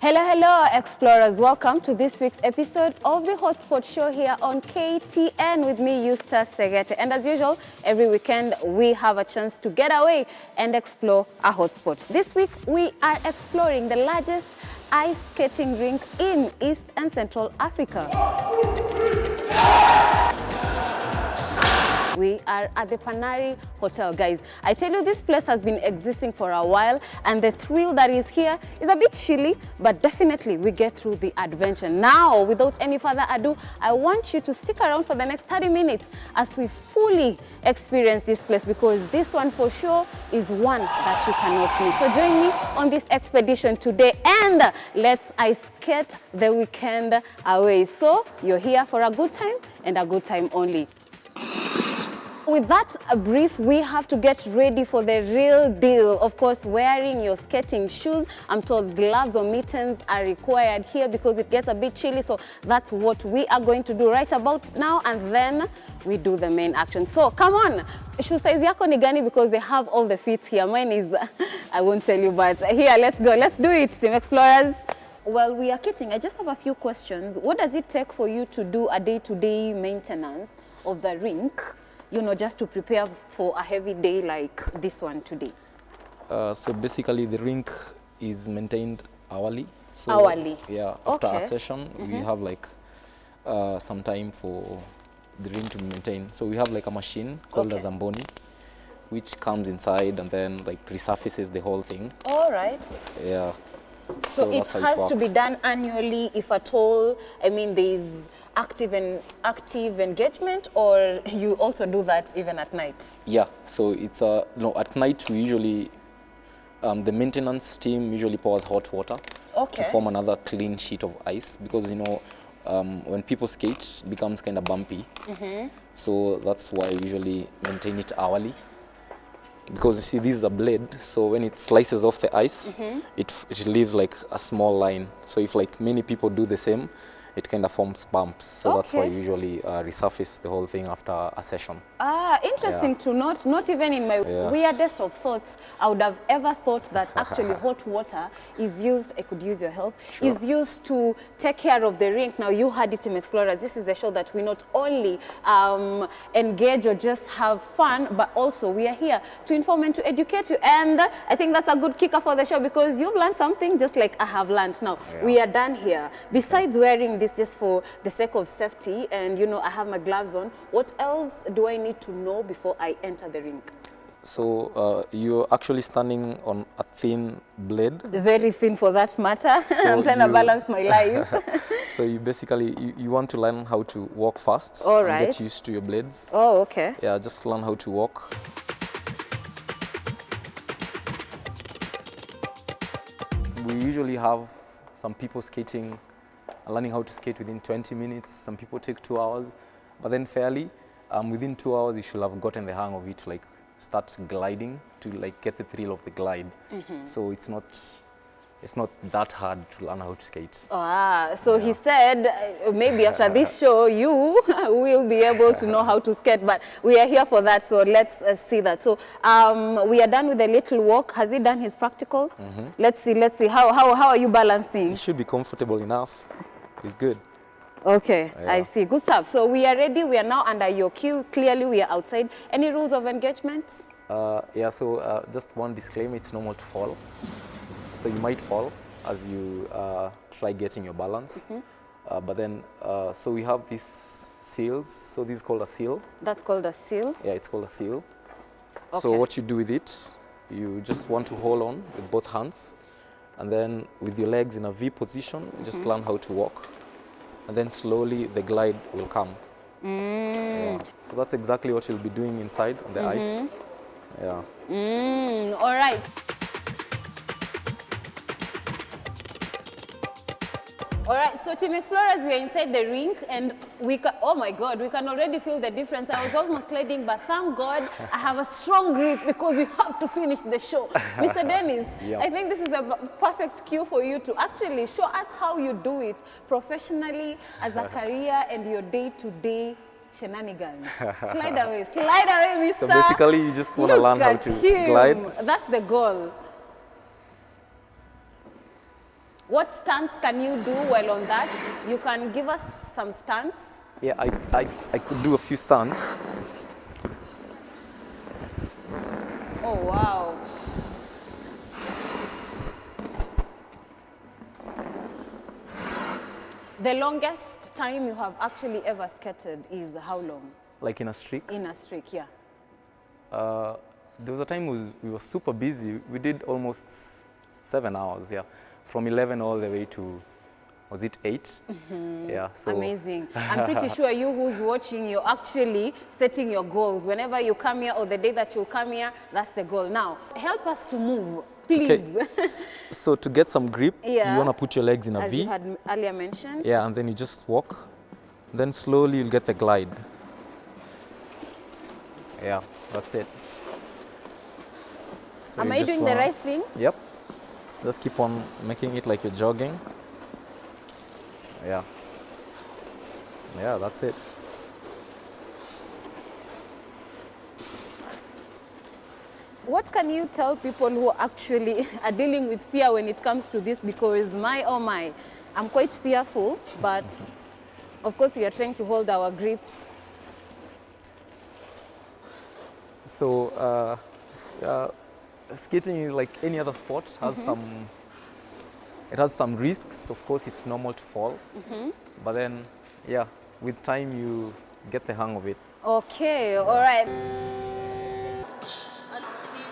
Hello, hello, explorers. Welcome to this week's episode of the Hotspot Show here on KTN with me, Eustace Segete. And as usual, every weekend we have a chance to get away and explore a hotspot. This week we are exploring the largest ice skating rink in East and Central Africa. We are at the Panari Hotel, guys. I tell you, this place has been existing for a while, and the thrill that is here is a bit chilly, but definitely we get through the adventure. Now, without any further ado, I want you to stick around for the next 30 minutes as we fully experience this place, because this one for sure is one that you cannot miss. So join me on this expedition today, and let's ice skate the weekend away. So you're here for a good time and a good time only. With that brief, we have to get ready for the real deal. Of course, wearing your skating shoes. I'm told gloves or mittens are required here because it gets a bit chilly. So that's what we are going to do right about now, and then we do the main action. So come on, shoe size yako ni gani, because they have all the fits here. Mine is, I won't tell you, but here, let's go. Let's do it, Team Explorers. Well, we are kidding. I just have a few questions. What does it take for you to do a day-to-day maintenance of the rink? You know, just to prepare for a heavy day like this one today? So basically the rink is maintained hourly. So, hourly? Yeah, after a session, we have like some time for the rink to be maintained. So we have like a machine called a Zamboni, which comes inside and then like resurfaces the whole thing. All right. Yeah. So it has to be done annually, if at all. I mean, there is active engagement, or you also do that even at night? Yeah, so it's no, at night we usually the maintenance team usually pours hot water to form another clean sheet of ice, because you know when people skate it becomes kind of bumpy. So that's why we usually maintain it hourly. Because you see, this is a blade, so when it slices off the ice, it leaves like a small line. So if like many people do the same, it kind of forms bumps. So that's why I usually resurface the whole thing after a session. Ah, interesting to note. Not even in my weirdest of thoughts, I would have ever thought that actually hot water is used, I could use your help, is used to take care of the rink. Now, you heard it, Team Explorers. This is the show that we not only engage or just have fun, but also we are here to inform and to educate you. And I think that's a good kicker for the show, because you've learned something just like I have learned. Now, we are done here. Besides wearing this just for the sake of safety, and you know, I have my gloves on, what else do I need to know before I enter the rink? So you're actually standing on a thin blade. Very thin for that matter. So I'm trying to balance my life. So you basically, you want to learn how to walk fast. All right. And get used to your blades. Oh, okay. Yeah, just learn how to walk. We usually have some people skating, learning how to skate within 20 minutes. Some people take 2 hours, but then fairly, within 2 hours, you should have gotten the hang of it, like start gliding to like get the thrill of the glide. So it's not that hard to learn how to skate. Ah, so he said maybe after this show, you will be able to know how to skate, but we are here for that, so let's see that. So we are done with the little walk. Has he done his practical? Let's see. How are you balancing? You should be comfortable enough. It's good. Okay, I see. Good stuff. So we are ready. We are now under your cue. Clearly, we are outside. Any rules of engagement? Yeah, so just one disclaimer, it's normal to fall. So you might fall as you try getting your balance. But then, so we have these seals. So this is called a seal. That's called a seal? Yeah, it's called a seal. Okay. So what you do with it, you just want to hold on with both hands. And then with your legs in a V position, you just learn how to walk. And then slowly the glide will come. Yeah. So that's exactly what you'll be doing inside on the ice. Yeah. All right. All right, so Team Explorers, we are inside the rink, and we can, oh my God, we can already feel the difference. I was almost sliding, but thank God I have a strong grip, because we have to finish the show. Mr. Dennis, I think this is a perfect cue for you to actually show us how you do it professionally as a career and your day-to-day shenanigans. Slide away, Mr. So basically, you just want to learn how to glide. That's the goal. What stunts can you do while on that? You can give us some stunts. Yeah, I could do a few stunts. Oh, wow. The longest time you have actually ever skated is how long? Like in a streak? In a streak, yeah. There was a time we were super busy. We did almost 7 hours, yeah. From 11 all the way to, was it 8? Yeah, so. Amazing. I'm pretty sure you who's watching, you're actually setting your goals. Whenever you come here or the day that you'll come here, that's the goal. Now, help us to move, please. Okay. So to get some grip, Yeah. you want to put your legs in a As V. you had earlier mentioned. Yeah, and then you just walk. Then slowly you'll get the glide. Yeah, that's it. So Am you I just doing the right thing? Yep. Just keep on making it like you're jogging. Yeah. Yeah, that's it. What can you tell people who actually are dealing with fear when it comes to this? Because my, oh my, I'm quite fearful, but of course we are trying to hold our grip. So skating, like any other sport, has some risks. Of course, it's normal to fall, but then, yeah, with time you get the hang of it. Okay, all right.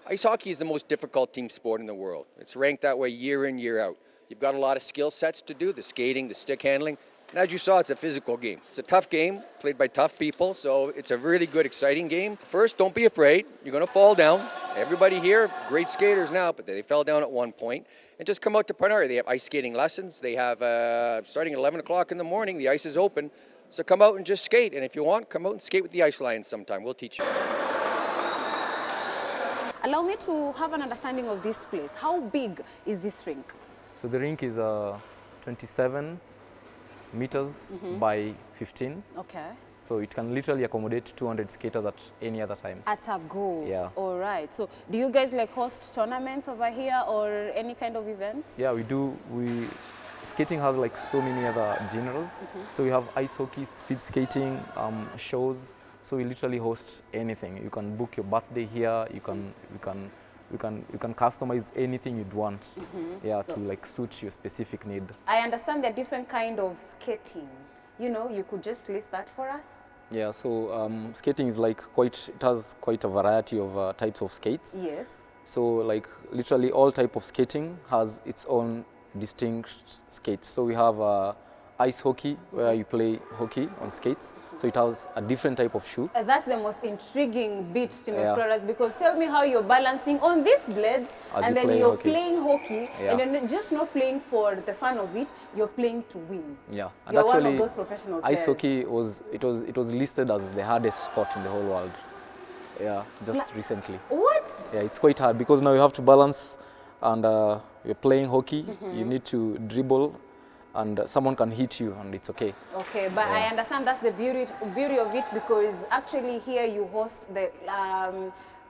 Ice hockey is the most difficult team sport in the world. It's ranked that way year in, year out. You've got a lot of skill sets to do, the skating, the stick handling, and as you saw, it's a physical game. It's a tough game, played by tough people, so it's a really good, exciting game. First, don't be afraid. You're going to fall down. Everybody here, great skaters now, but they fell down at one point. And just come out to Panari. They have ice skating lessons. They have, starting at 11 o'clock in the morning, the ice is open. So come out and just skate. And if you want, come out and skate with the Ice Lions sometime. We'll teach you. Allow me to have an understanding of this place. How big is this rink? So the rink is 27 meters by 15. Okay. So it can literally accommodate 200 skaters at any other time. At a go. Yeah. All right. So do you guys like host tournaments over here or any kind of events? Yeah, we do. Skating has like so many other genres. So we have ice hockey, speed skating, shows. So we literally host anything. You can book your birthday here. You can customize anything you'd want. Yeah, to like suit your specific need. I understand there are different kind of skating. You know, you could just list that for us. Yeah, so skating is like it has quite a variety of types of skates. Yes. So like literally all type of skating has its own distinct skates. So we have ice hockey, where you play hockey on skates. So it has a different type of shoe. That's the most intriguing bit, Team Explorers, because tell me how you're balancing on these blades and then you're playing hockey and you're just not playing for the fun of it, you're playing to win. Yeah, and you're actually one of those professional players. Ice hockey was listed as the hardest sport in the whole world. Yeah, just recently. What? Yeah, it's quite hard because now you have to balance and you're playing hockey, you need to dribble and someone can hit you and it's okay. Okay, but I understand that's the beauty of it because actually here you host the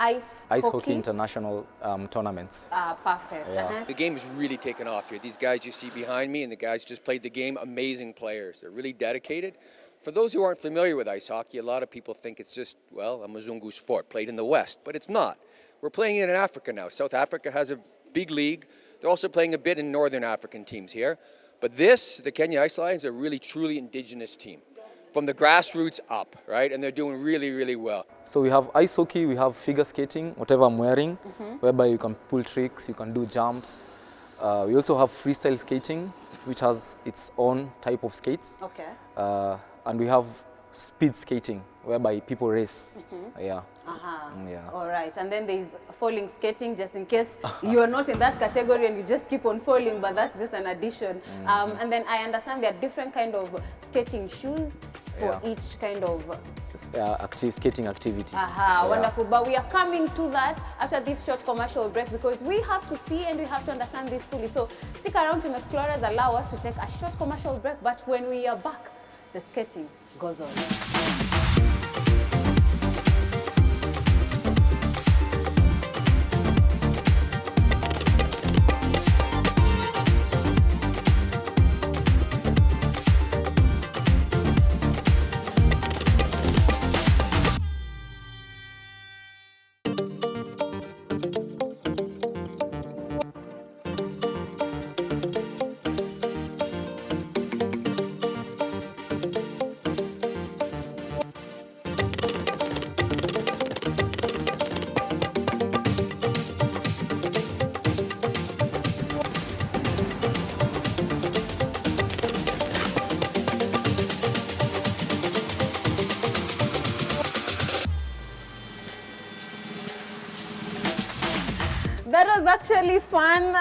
ice hockey international tournaments. Perfect. Yeah. The game has really taken off here. These guys you see behind me and the guys just played the game, amazing players. They're really dedicated. For those who aren't familiar with ice hockey, a lot of people think it's just, well, a Mzungu sport played in the West, but it's not. We're playing it in Africa now. South Africa has a big league. They're also playing a bit in Northern African teams here. But the Kenya Ice Lions, are a really truly indigenous team. From the grassroots up, right? And they're doing really, really well. So we have ice hockey, we have figure skating, whatever I'm wearing, whereby you can pull tricks, you can do jumps. We also have freestyle skating, which has its own type of skates. Okay. And we have speed skating, whereby people race. Yeah. Yeah. All right. And then there's falling skating, just in case you're not in that category and you just keep on falling, but that's just an addition. And then I understand there are different kind of skating shoes for each kind of skating activity. Wonderful. But we are coming to that after this short commercial break because we have to see and we have to understand this fully. So stick around, Team Explorers, allow us to take a short commercial break, but when we are back, the skating goes on. That was actually fun,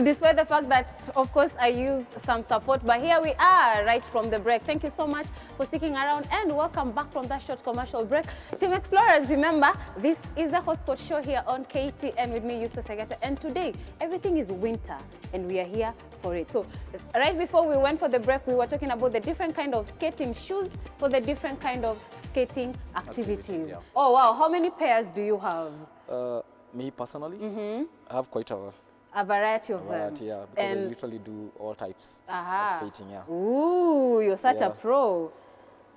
despite the fact that, of course, I used some support. But here we are, right from the break. Thank you so much for sticking around, and welcome back from that short commercial break. Team Explorers, remember, this is the Hotspot show here on KTN with me, Eustace Agata. And today, everything is winter, and we are here for it. So, right before we went for the break, we were talking about the different kind of skating shoes for the different kind of skating activities. Yeah. Oh, wow. How many pairs do you have? Me personally, I have quite a variety of variety, them. yeah, because I And literally do all types aha. of skating, yeah. Ooh, you're such a Yeah. pro.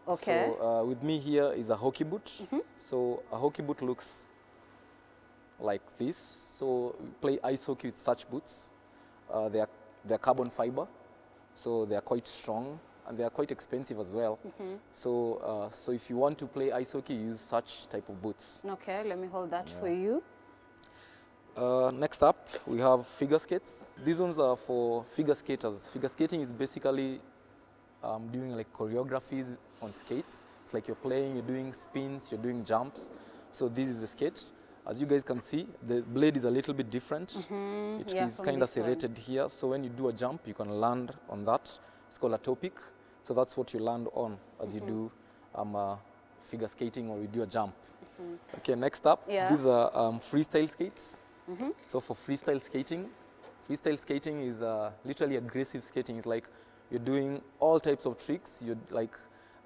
Okay. So with me here is a hockey boot. So a hockey boot looks like this. So we play ice hockey with such boots. They're carbon fiber, so they are quite strong and they are quite expensive as well. So so if you want to play ice hockey, use such type of boots. Okay, let me hold that for you. Next up, we have figure skates. These ones are for figure skaters. Figure skating is basically doing like choreographies on skates. It's like you're playing, you're doing spins, you're doing jumps. So this is the skate. As you guys can see, the blade is a little bit different. It Yeah, is from kind of this one. serrated here. So when you do a jump, you can land on that. It's called a topic. So that's what you land on as you do figure skating or you do a jump. Okay, next up, Yeah. these are freestyle skates. So for freestyle skating is literally aggressive skating. It's like you're doing all types of tricks. You're like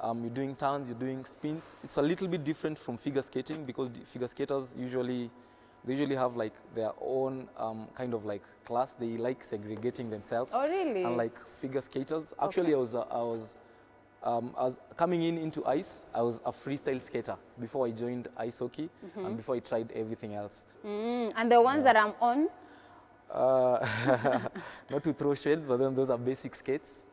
you're doing turns, you're doing spins. It's a little bit different from figure skating because the figure skaters usually have like their own kind of like class. They like segregating themselves. Oh, really? Unlike figure skaters. Actually, I was coming into ice. I was a freestyle skater before I joined ice hockey and before I tried everything else. And the ones that I'm on? Not to throw shades, but then those are basic skates.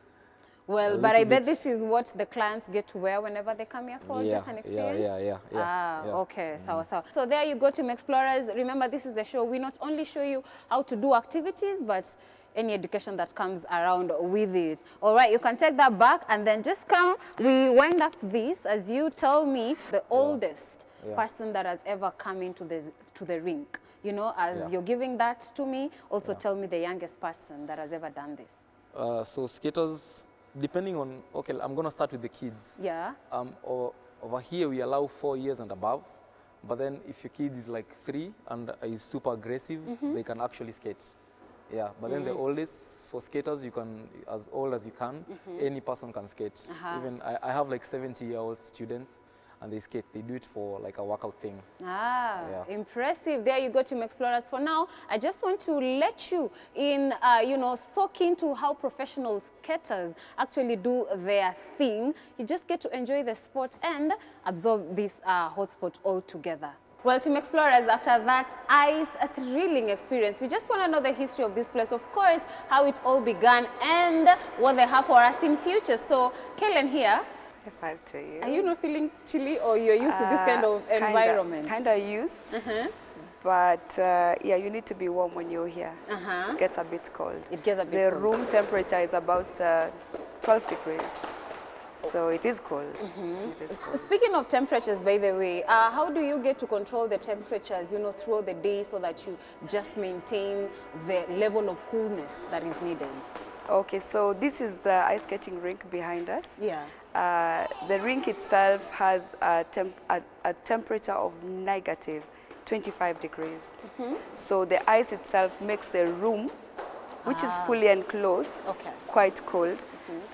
Well, A but I little bet bit. this is what the clients get to wear whenever they come here for just an experience? Yeah. Ah, yeah. okay, so there you go, Team Explorers. Remember, this is the show. We not only show you how to do activities, but any education that comes around with it. All right, you can take that back and then just come. We wind up this as you tell me the oldest person that has ever come into the rink. You know, as you're giving that to me, also tell me the youngest person that has ever done this. So skaters, depending on, okay, I'm going to start with the kids. Yeah. Over here, we allow 4 years and above. But then if your kid is like 3 and is super aggressive, they can actually skate. Yeah, but then the oldest, for skaters, you can, as old as you can, any person can skate. Even I have like 70-year-old students and they skate. They do it for like a workout thing. Ah, Yeah. impressive. There you go, Team Explorers. For now, I just want to let you in, soak into how professional skaters actually do their thing. You just get to enjoy the sport and absorb this hotspot all together. Well, Team Explorers, after that thrilling experience, we just want to know the history of this place, of course, how it all began and what they have for us in future. So, Kellen here. Five to you. Are you not feeling chilly or you're used to this kind of environment? Kind of used, but yeah, you need to be warm when you're here. It gets a bit cold. It gets a bit The cold. room temperature is about 12 degrees, so it is cold. It is cold. Speaking of temperatures, by the way, how do you get to control the temperatures, throughout the day so that you just maintain the level of coolness that is needed? Okay, so this is the ice skating rink behind us. Yeah. The rink itself has a temperature of negative 25 degrees. So the ice itself makes the room, which is fully enclosed, quite cold.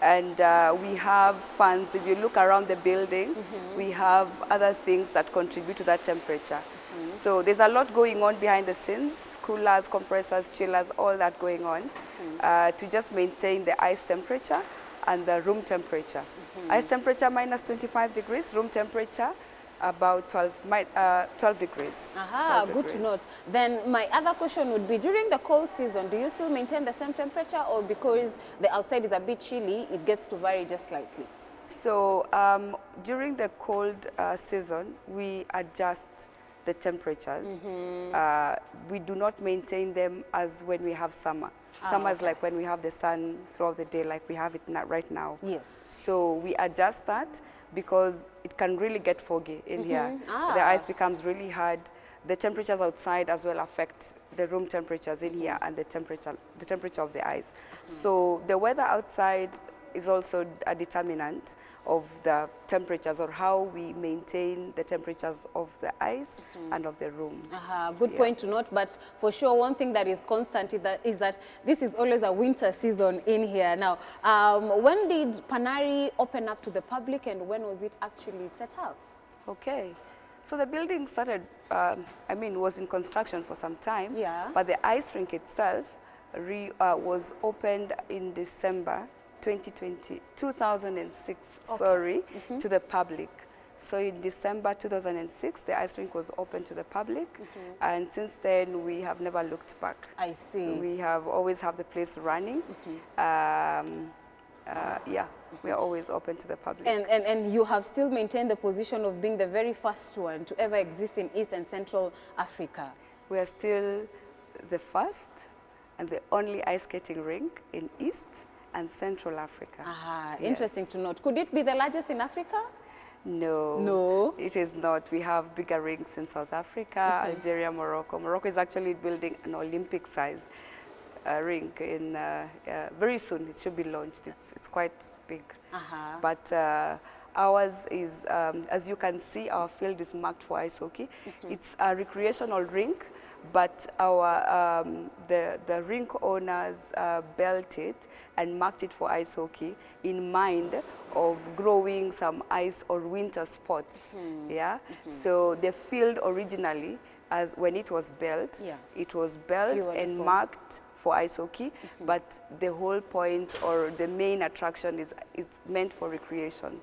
And we have fans. If you look around the building, we have other things that contribute to that temperature. So there's a lot going on behind the scenes, coolers, compressors, chillers, all that going on to just maintain the ice temperature and the room temperature. Ice temperature minus 25 degrees, room temperature about 12 degrees. Aha, 12 good to degrees. note. Then my other question would be, during the cold season, do you still maintain the same temperature, or because the outside is a bit chilly, it gets to vary just slightly? So during the cold season, we adjust the temperatures. We do not maintain them as when we have summer. Summer is like when we have the sun throughout the day, like we have it right now. Yes. So we adjust that because it can really get foggy in here. The ice becomes really hard. The temperatures outside as well affect the room temperatures in here and the temperature of the ice. So the weather outside is also a determinant of the temperatures or how we maintain the temperatures of the ice and of the room. Good point to note, but for sure one thing that is constant is that this is always a winter season in here. Now, when did Panari open up to the public and when was it actually set up? Okay, so the building started, was in construction for some time, but the ice rink itself was opened in December 2006, to the public. So in December 2006, the ice rink was open to the public, and since then we have never looked back. I see. We have always have the place running. We are always open to the public. And you have still maintained the position of being the very first one to ever exist in East and Central Africa. We are still the first and the only ice skating rink in East and Central Africa. Interesting to note. Could it be the largest in Africa? No. No? It is not. We have bigger rinks in South Africa, Algeria, Morocco. Morocco is actually building an Olympic-sized rink in very soon. It should be launched. It's quite big. But ours is, as you can see, our field is marked for ice hockey. It's a recreational rink, but our the rink owners built it and marked it for ice hockey in mind of growing some ice or winter sports. So the field originally, as when it was built, it was built and marked for ice hockey, but the whole point or the main attraction is meant for recreation.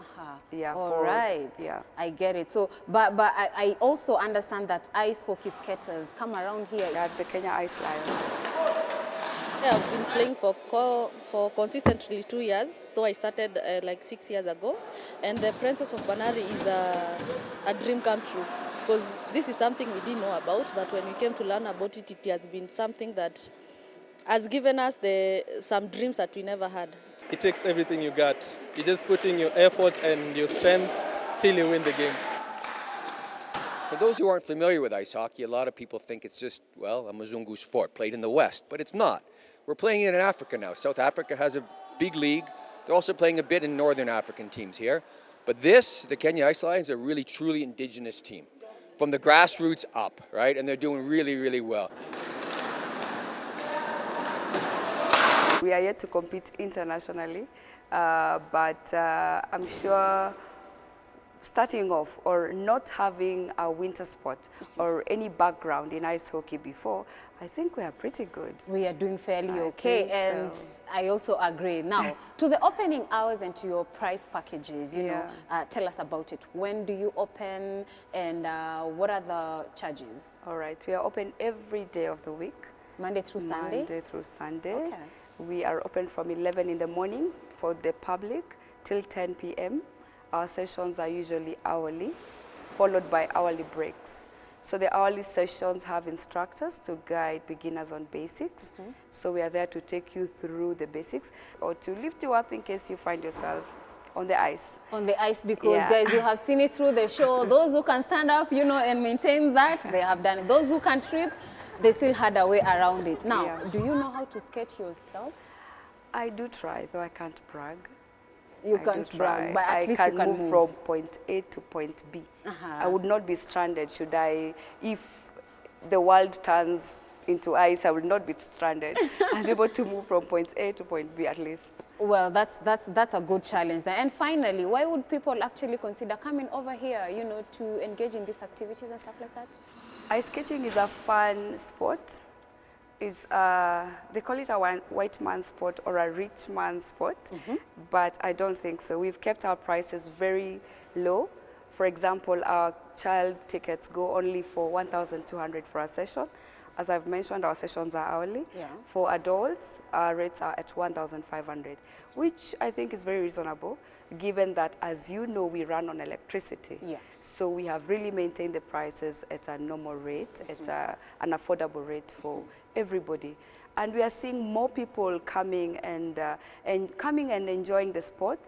All right. I get it. So, but I also understand that ice hockey skaters come around here. At the Kenya Ice Lions. I've been playing for consistently 2 years, though I started like 6 years ago. And the Princess of Panari is a dream come true, because this is something we didn't know about, but when we came to learn about it, it has been something that has given us some dreams that we never had. It takes everything you got. You just put in your effort and your strength till you win the game. For those who aren't familiar with ice hockey, a lot of people think it's just, well, a Mzungu sport played in the West, but it's not. We're playing it in Africa now. South Africa has a big league. They're also playing a bit in Northern African teams here. But the Kenya Ice Lions, are really truly indigenous team. From the grassroots up, right? And they're doing really, really well. We are yet to compete internationally, but I'm sure starting off or not having a winter sport or any background in ice hockey before, I think we are pretty good. We are doing fairly okay, and I also agree. Now, to the opening hours and to your price packages, you know, tell us about it. When do you open, and what are the charges? All right, we are open every day of the week. Monday through Sunday? Monday through Sunday. Okay. We are open from 11 in the morning for the public till 10 p.m. Our sessions are usually hourly, followed by hourly breaks. So the hourly sessions have instructors to guide beginners on basics. So we are there to take you through the basics or to lift you up in case you find yourself on the ice. On the ice, because guys, you have seen it through the show. Those who can stand up, you know, and maintain that, they have done it. Those who can trip, they still had a way around it. Now, do you know how to skate yourself? I do try, though I can't brag. You can't brag, but at least I you can move from point A to point B. I would not be stranded if the world turns into ice, I will not be stranded. I'll be able to move from point A to point B at least. Well, that's a good challenge there. And finally, why would people actually consider coming over here, you know, to engage in these activities and stuff like that? Ice skating is a fun sport. They call it a white man sport or a rich man sport, but I don't think so. We've kept our prices very low. For example, our child tickets go only for 1,200 for a session. As I've mentioned, our sessions are hourly. For adults, our rates are at 1,500, which I think is very reasonable, given that, as you know, we run on electricity. So we have really maintained the prices at a normal rate, at an affordable rate for everybody. And we are seeing more people coming and enjoying the sport.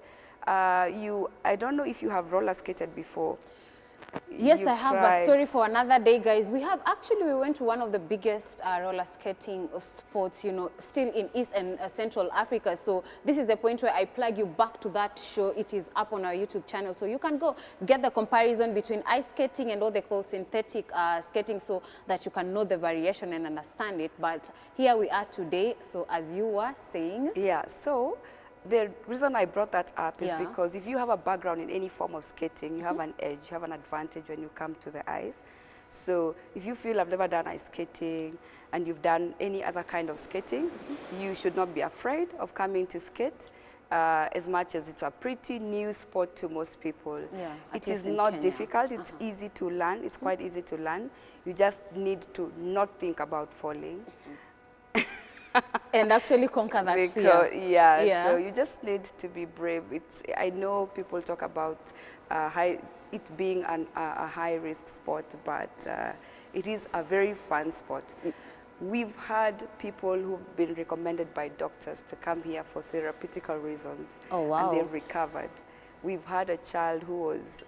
I don't know if you have roller skated before. Yes, you've I have tried. a story for another day, guys. We went to one of the biggest roller skating sports, you know, still in East and Central Africa. So this is the point where I plug you back to that show. It is up on our YouTube channel. So you can go get the comparison between ice skating and what they call synthetic skating so that you can know the variation and understand it. But here we are today. So as you were saying. Yeah, so the reason I brought that up is Yeah. because if you have a background in any form of skating, you have an edge, you have an advantage when you come to the ice. So if you feel I've never done ice skating and you've done any other kind of skating, you should not be afraid of coming to skate. As much as it's a pretty new sport to most people. Yeah, it is not difficult, it's easy to learn, it's quite easy to learn. You just need to not think about falling. And actually conquer that fear. Yeah, so you just need to be brave. I know people talk about it being a high-risk sport, but it is a very fun sport. We've had people who've been recommended by doctors to come here for therapeutic reasons. Oh, wow. And they've recovered. We've had a child who was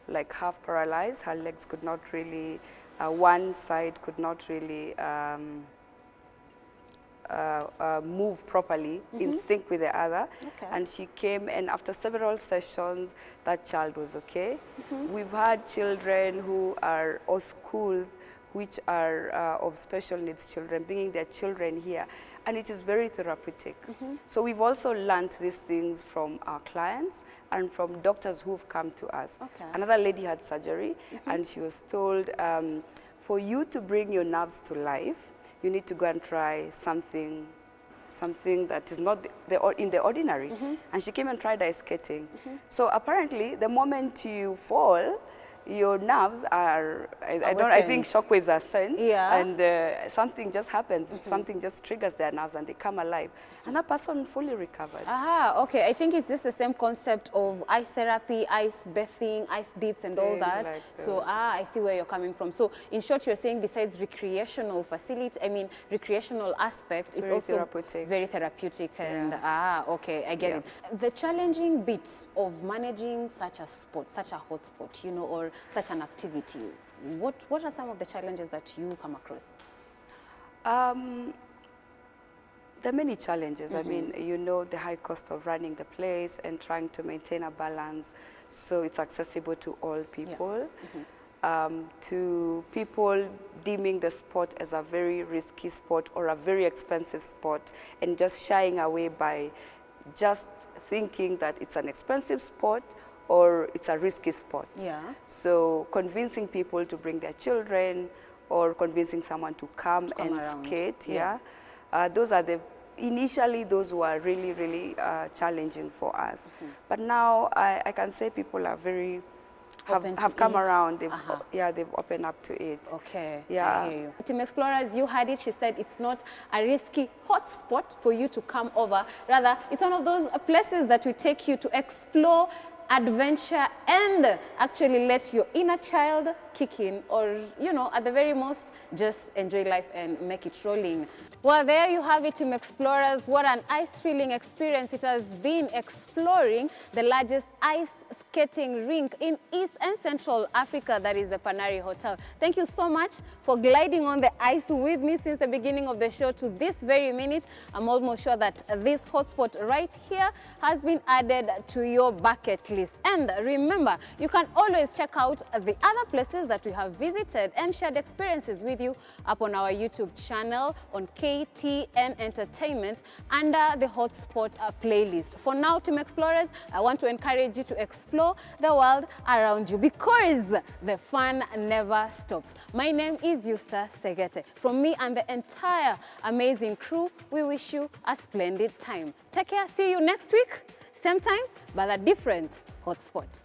like half paralyzed. Her legs could not really, one side could not really move properly in sync with the other. Okay. And she came, and after several sessions, that child was okay. We've had children who are, or schools which are of special needs children, bringing their children here, and it is very therapeutic. So we've also learned these things from our clients and from doctors who've come to us. Okay. Another lady had surgery, and she was told, for you to bring your nerves to life, you need to go and try something that is not in the ordinary. And she came and tried ice skating. So apparently, the moment you fall, your nerves are, I think shockwaves are sent, and something just happens, something just triggers their nerves and they come alive. And that person fully recovered. Aha, okay. I think it's just the same concept of ice therapy, ice bathing, ice dips and all that. Like so, I see where you're coming from. So, in short, you're saying besides recreational facility, recreational aspects, it's also therapeutic. Very therapeutic. And, okay, I get it. The challenging bits of managing such a sport, such a hot sport, you know, or such an activity, what are some of the challenges that you come across? There are many challenges. I mean, you know, the high cost of running the place and trying to maintain a balance so it's accessible to all people. To people deeming the sport as a very risky sport or a very expensive sport and just shying away by just thinking that it's an expensive sport or it's a risky sport. So convincing people to bring their children or convincing someone to come and around. skate, those are initially those were really, really challenging for us. But now I can say people are very, have come around, they've opened up to it. Okay, yeah. I hear you. Team Explorers, you heard it, she said it's not a risky hot spot for you to come over. Rather, it's one of those places that will take you to explore, adventure, and actually let your inner child kick in, or, you know, at the very most, just enjoy life and make it rolling. Well, there you have it, Team Explorers. What an ice-thrilling experience it has been exploring the largest ice skating rink in East and Central Africa, that is the Panari Hotel. Thank you so much for gliding on the ice with me since the beginning of the show to this very minute. I'm almost sure that this hotspot right here has been added to your bucket list. And remember, you can always check out the other places that we have visited and shared experiences with you up on our YouTube channel on KTN Entertainment under the hotspot playlist. For now, Team Explorers, I want to encourage you to explore the world around you because the fun never stops. My name is Yusta Segete. From me and the entire amazing crew, we wish you a splendid time. Take care. See you next week, same time, but at different hotspots.